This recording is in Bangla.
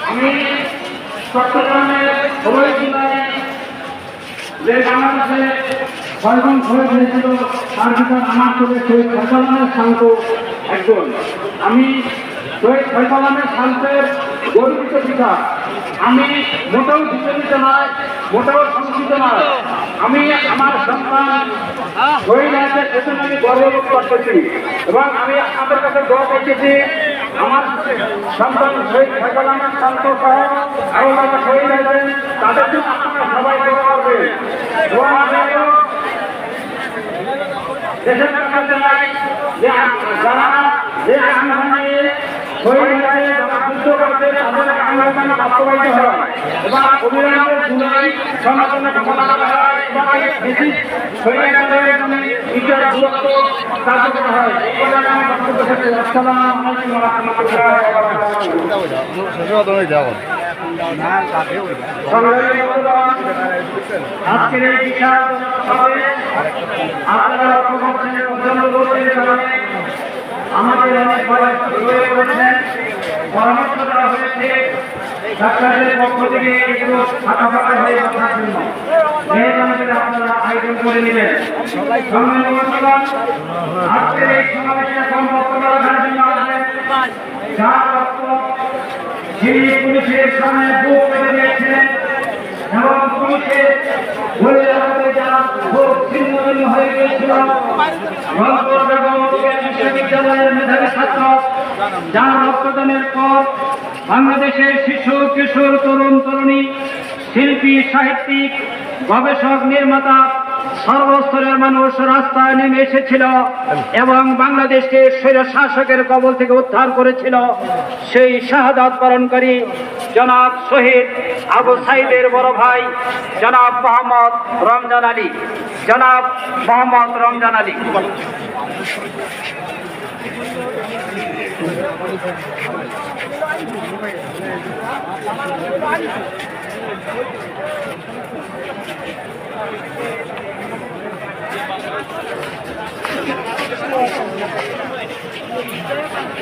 আমি চট্টগ্রামের ধলাই জেলায় যে বাংলাদেশে ছয়জন শহীদ হয়েছিল তার ভিতর আমার চোখে শহীদ ফয়সালামের শান্ত একজন। আমি শহীদ ফয়সালামের শান্তের গর্বিত পিতা। আমি মোটেও বিচলিত নয়, মোটেও সংকিত নয়। আমি আমার সন্তান শহীদ হয়েছে সেজন্য আমি গর্ববোধ করতেছি এবং আমি আপনাদের কাছে দোয়া চাইতেছি আমার সন্তান শহীদ ফয়সালামের শান্ত সহ আরো যারা শহীদ হয়েছেন তাদের জন্য আপনারা সবাই দোয়া করবে। দেশের কাছে নাই যে যারা যে আন্দোলনে শহীদ হয়েছে যারা যুদ্ধ করছে তাদের আন্দোলন বাস্তবায়িত হয় এবং অবিলম্বে জুলাই সমাধানের ঘোষণা করা হয় এবং শহীদ নিজের দূরত্ব কার্যকর হয়। আমি বক্তব্য শেষে আসসালামু আলাইকুম ওয়া রাহমাতুল্লাহি ওয়া বারাকাতুহু। আজকের এই বিশাল আপনারা আমাদের অনেক রয়ে পড়েছেন, পরামর্শ দেওয়া হয়েছে ডাক্তারদের পক্ষ থেকে এগুলো ফাঁকা ফাঁকা হয়ে ওঠার জন্য আপনারা আয়োজন করে নেবেন। আজকের এই সমাবেশে বক্তব্য রাখার জন্য যার বক্তব্য যিনি পুলিশের সামনে বুক পেতে দিয়েছেন এবং পুলিশের বলে আমাদের যারা খুব ছিন্ন ভিন্ন হয়ে গিয়েছিল রংপুর বেগম বিশ্ববিদ্যালয়ের মেধাবী ছাত্র যার রক্তদানের পর বাংলাদেশের শিশু কিশোর তরুণ তরুণী শিল্পী সাহিত্যিক গবেষক নির্মাতা সর্বস্তরের মানুষ রাস্তায় নেমে এসেছিল এবং বাংলাদেশকে স্বৈর শাসকের কবল থেকে উদ্ধার করেছিল। সেই শাহাদাত বরণকারী জনাব শহীদ আবু সাইদের বড় ভাই জনাব মোহাম্মদ রমজান আলী, জনাব মোহাম্মদ রমজান আলী।